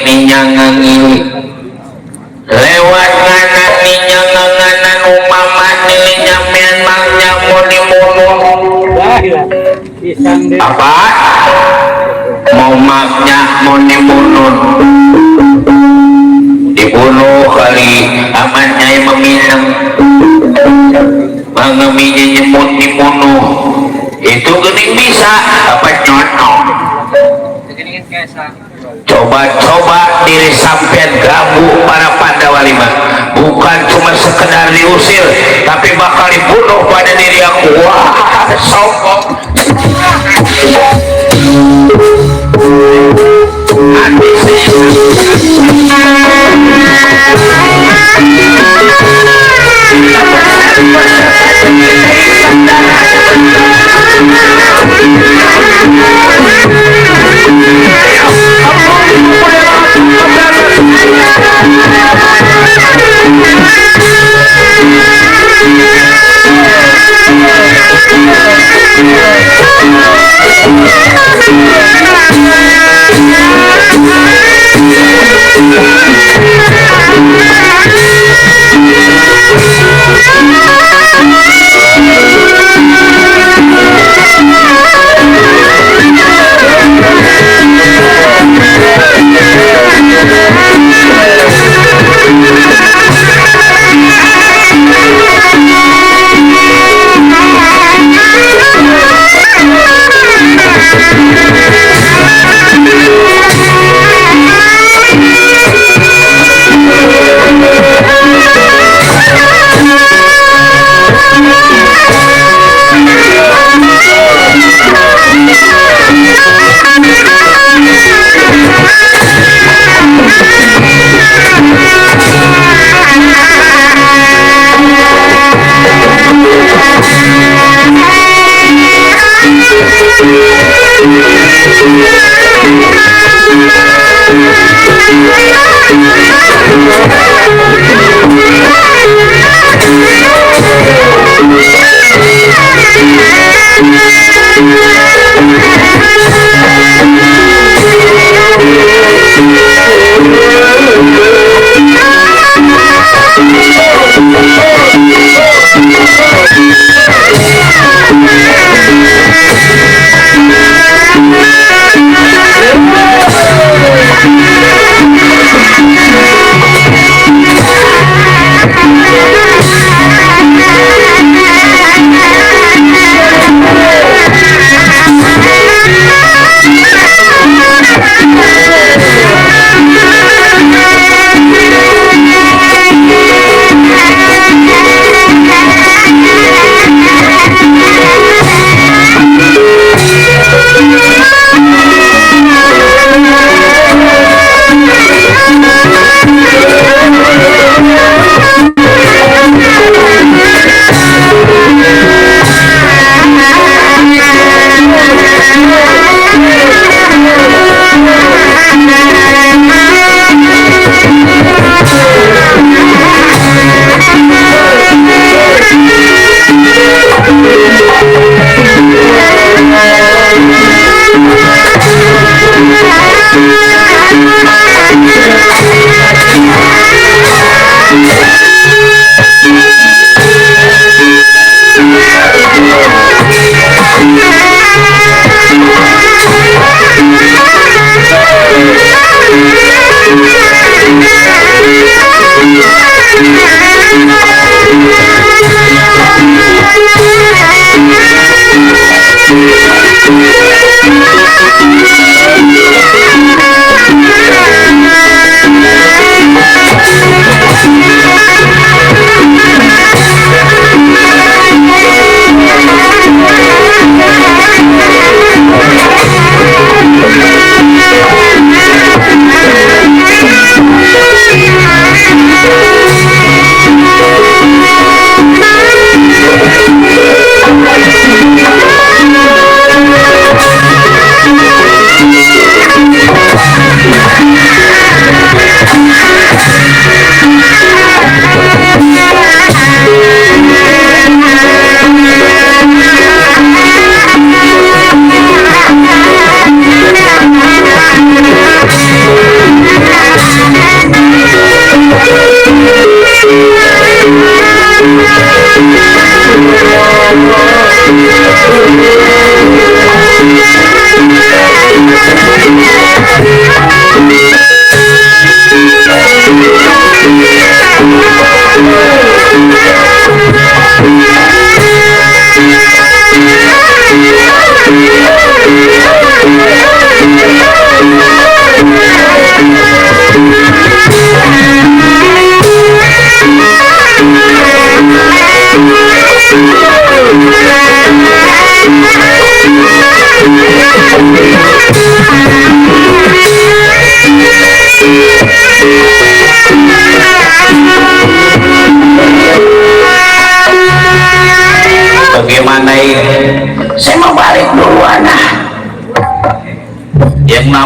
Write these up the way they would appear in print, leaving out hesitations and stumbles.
ninyangangi lewat nganan ninyanganganan umpama nilai nyampean mangnya mau dibunuh apa mau maknya mau dibunuh kali aman nyai meminang mangaminya nyemut dibunuh itu gening bisa apa nyonong coba-coba diri sampean ganggu para Pandawa 5 bukan cuma sekedar diusir tapi bakal dibunuh pada diri aku. Wah sombong hati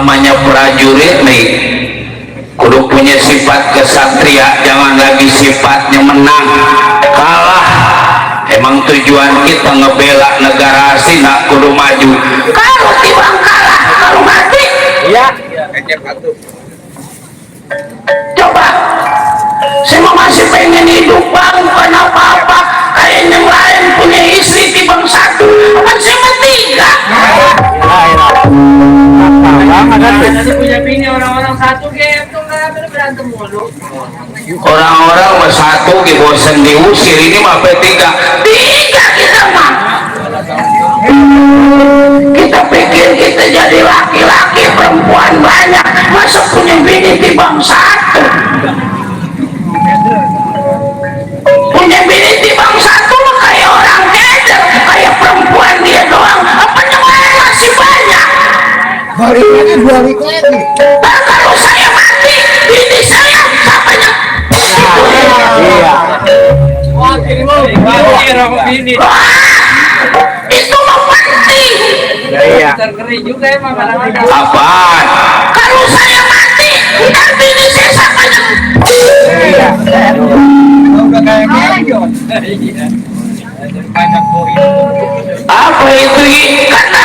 namanya prajurit nih kudu punya sifat kesatria, jangan lagi sifatnya menang kalah. Emang tujuan kita ngebela negara asli, nak kudu maju. Kalau timbang kalah, kalau mati ya coba saya masih pengen hidup bang, bukan apa-apa kayak yang lain punya istri timbang satu, kan saya tiga. Nanti punya bini orang-orang satu game tuh nggak berantem mulu. Orang-orang mah satu bosan diusir, ini mah tiga kita mah. Kita pikir kita jadi laki-laki, perempuan banyak, masa punya bini timbang satu. Punya bini timbang satu mah kayak orang keder, kayak perempuan dia doang, apa yang lain masih banyak. Balik lagi. Nah, kalau saya mati, bini saya siapa yang iya. Wah, bini. Itu mah penting. Iya. Terkering juga emang kadang-kadang. Apaan? Kalau saya mati, ntar bini saya siapa yang iya. Udah kayak gitu. Iya. Banyak poin. Apa itu karena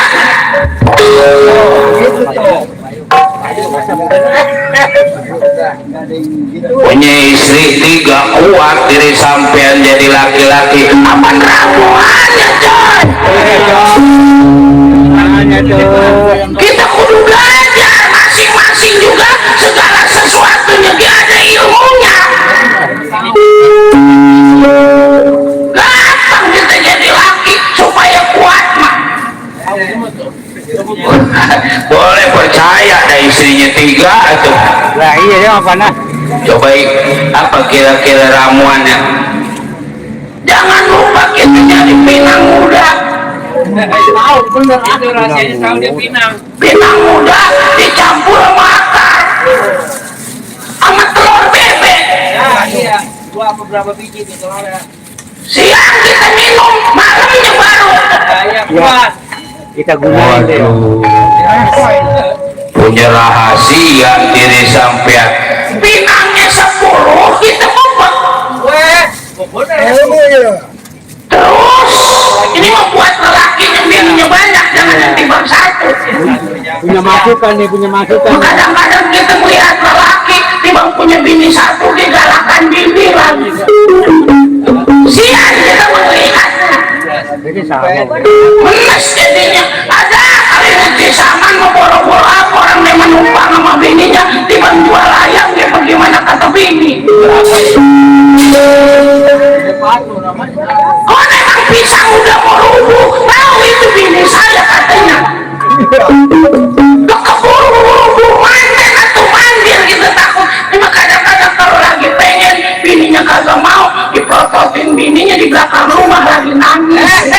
punya istri tiga kuat diri sampean jadi laki-laki. Apa ramuannya coy? Kita kudu belajar masing-masing juga, segala sesuatunya dia ada ilmunya. Gampang kita jadi laki supaya kuat mah. Boleh percaya ada istrinya tiga atau Lah iya dia apa nah? coba apa kira-kira ramuannya. Jangan lupa kita jadi pinang muda. Tahu bener ada rahasianya tahu dia pinang. Pinang muda dicampur sama akar sama telur bebek. Nah iya, gua beberapa biji di telurnya. Siang kita minum, malamnya baru. Iya kuat. Kita gunain deh. Punya rahasia diri sampean. Pinangnya 10 kita bobot. Weh, Terus ini membuat lelaki yang bininya banyak, jangan yang timbang satu. punya masukan nih, punya masukan. Kadang-kadang kita melihat lelaki timbang punya bini satu, dia galakkan bini lagi. Sian kita melihat. Jadi sama. Menes jadinya. Ada kali nanti saman mau boro-boro apa orang yang menumpang sama bininya timbang jual ayam, dia bagaimana kata bini. Oh memang pisang udah mau rubuh, tahu itu bini saya katanya. Keburu-buru manten atau mandir kita takut. Cuma kadang-kadang kalau lagi pengen bininya kagak mau, diprototin bininya di belakang rumah lagi nangis.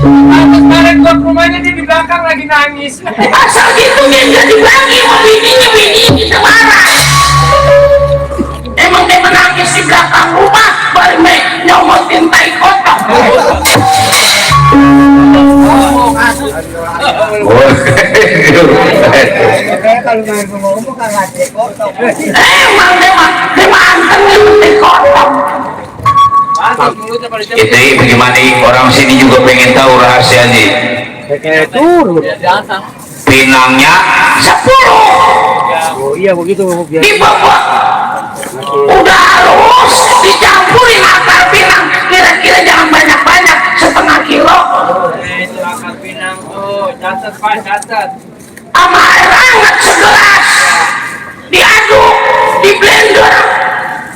Kemarin gua ke rumahnya dia di belakang lagi nangis. Asal gitu dia jadi lagi sama bininya kita marah. Emang dia menangis di belakang rumah, baru nyomotin tai kotok. Kalau main ngomong kan nggak kotok. Emang dia mantengin tai kotok. Itu bagaimana orang sini juga pengen tahu rahasianya. Pinangnya 10. Oh iya begitu. Dibawa udah halus, dicampurin akar pinang, kira-kira jangan banyak-banyak, setengah kilo. Itu akar pinang tuh, catat Pak, catat. Sama air hangat segelas, diaduk, di blender,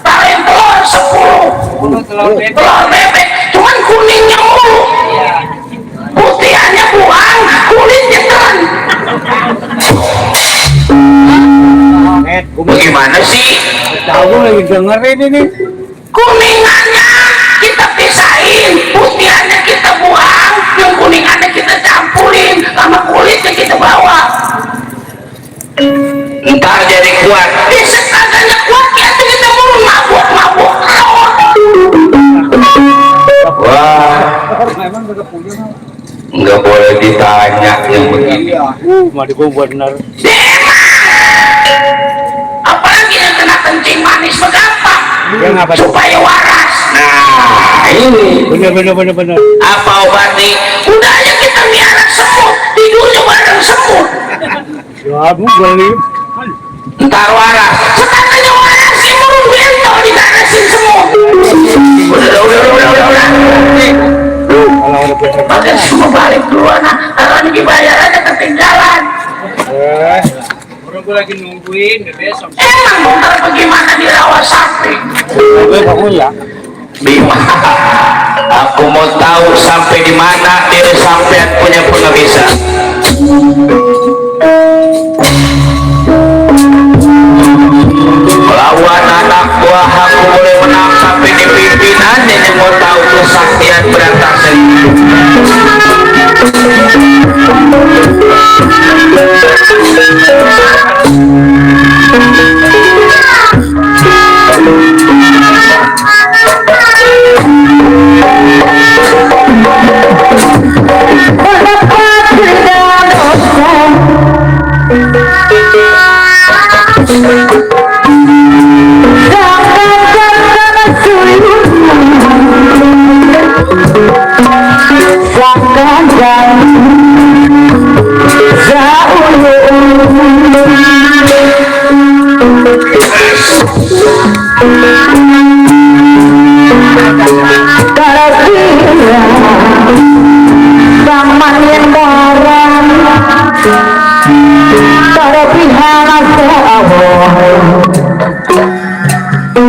taruhin telur 10. Telur bebek. Telur bebek, cuman kuningnya mulu. Putihannya buang, kulitnya telan. Bagaimana sih? Tahu lagi dengerin ini. Kuningannya kita pisahin, putihannya kita buang, yang kuningannya kita campurin, sama kulitnya kita bawa. Ntar jadi kuat. Bisa kagaknya kuat ya, kita mulu mabuk. Wah, Memang udah punya. nggak boleh ditanya yang begini. Mau dikubur bener. Apalagi yang kena kencing manis gampang Dia ngapa tuh? supaya waras. Nah ini Bener. apa obatnya? Udah aja kita miara semut, tidurnya bareng semut, Ya aku beli. ntar waras. Sekatanya waras sih burung bento diganasin semut. Udah. Kalau ada bener. Pakai semua balik duluan, kalau dibayar aja ketinggalan. Orang gue lagi nungguin, besok. Emang ntar bagaimana dirawat sapi? Kamu ya. Bima, aku mau tahu sampai di mana diri sampean punya pengebisa. Melawan anak buah aku boleh menang sampai di pimpinan, ini mau tahu kesaktian berantas ini.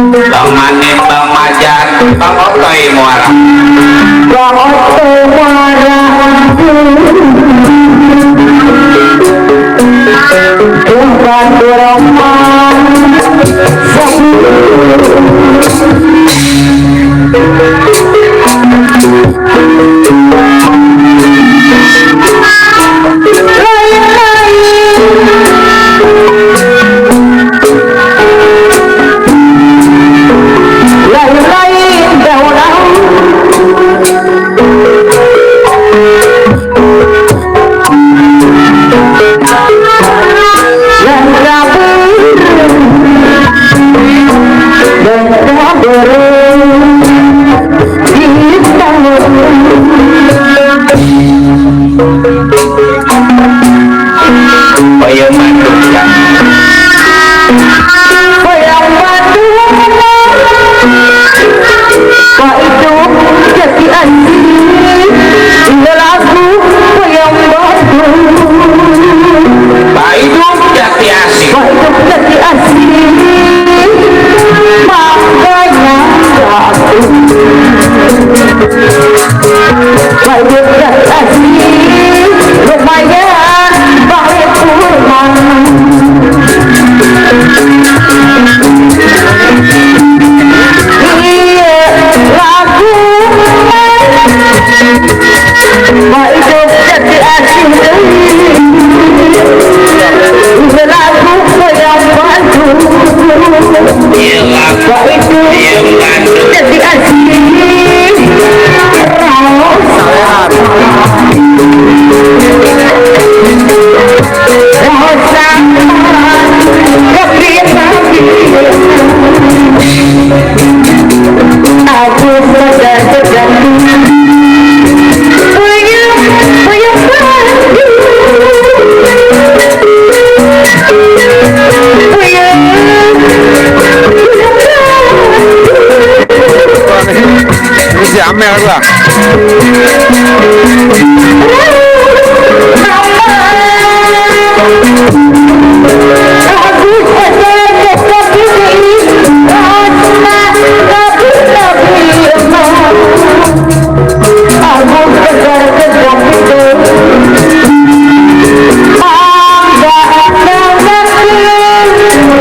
Bang Manin, Bang Majan, Bang Otoy Muara. Amel gua. Aku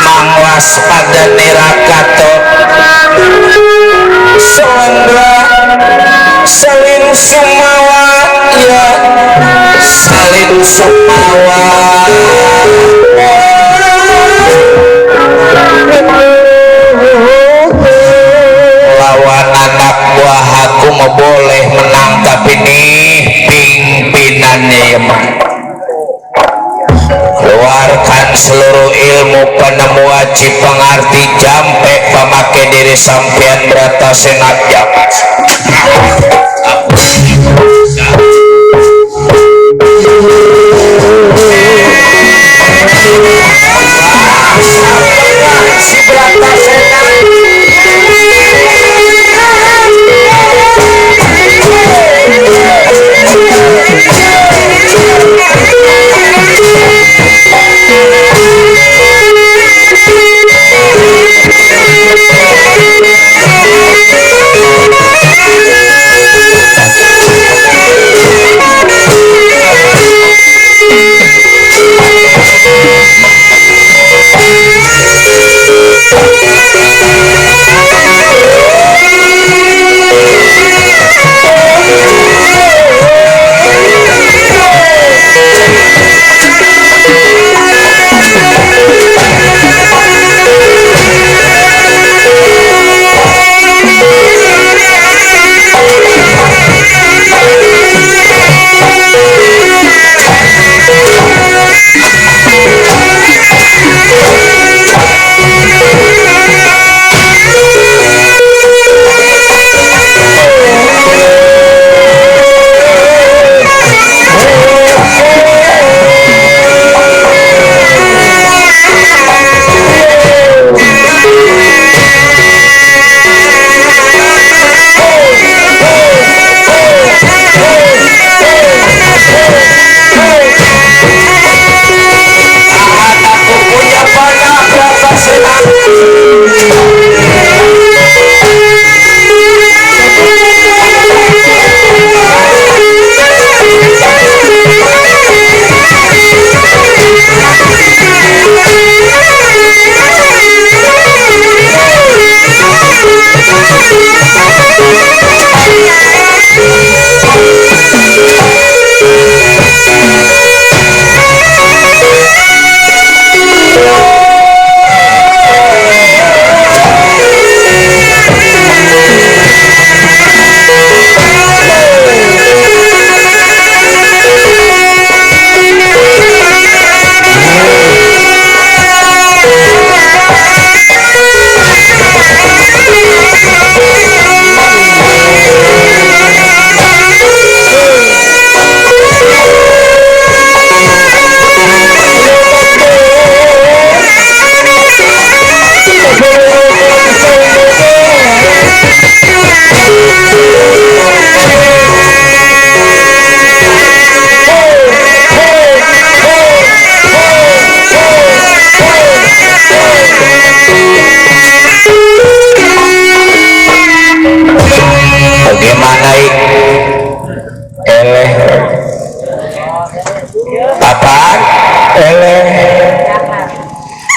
mangwas pada nerakato Sondra salin sumawa ya salin sumawa lawan anak buah aku mau boleh menangkap ini pimpinannya ya mah keluarkan seluruh ilmu penemu wajib pengerti jampe pemakai diri sampean berata senat jamas si berata senat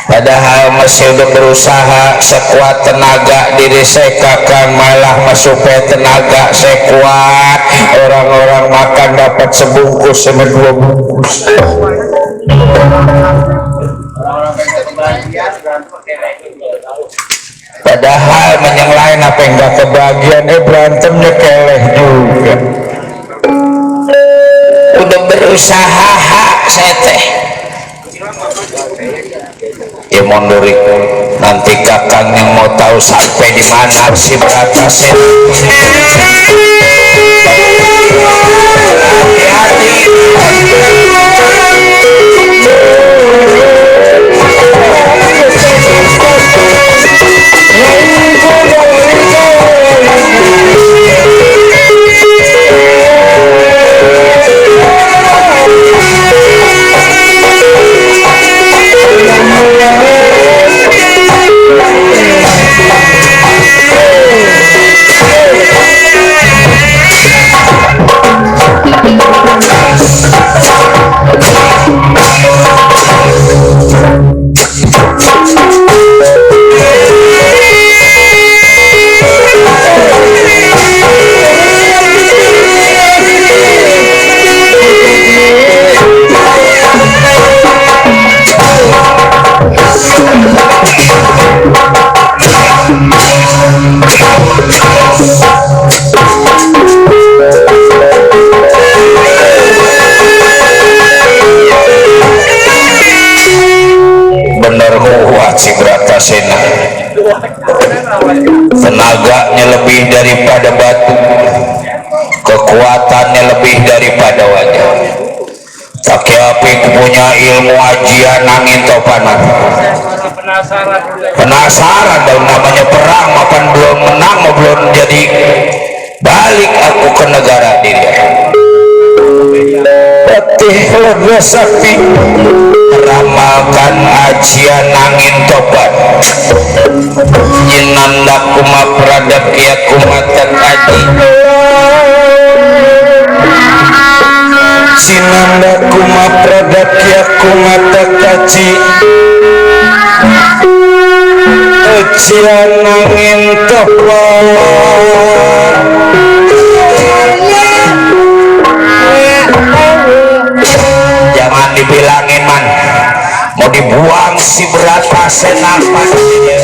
padahal masih udah berusaha sekuat tenaga diri saya kakang malah masuknya tenaga saya kuat orang-orang makan dapat sebungkus sama 2 bungkus padahal yang lain apa yang gak kebagian berantemnya keleh juga udah berusaha saya teh ya mondoriku nanti kakang yang mau tahu sampai di mana si berata hati-hati Brahmasena. Tenaganya lebih daripada batu, kekuatannya lebih daripada wajah. Tapi api punya ilmu ajian angin topanan. Penasaran dong, namanya perang makan belum menang belum jadi balik aku ke negara diri. Patih lega sakti meramalkan ajian angin topan. Jinanda kuma pradap kia kuma tekaji. Sinanda kuma pradap kia kuma tekaji. Ajian angin topan. Jangan dibilangin man, mau dibuang si Brahmasena pastinya.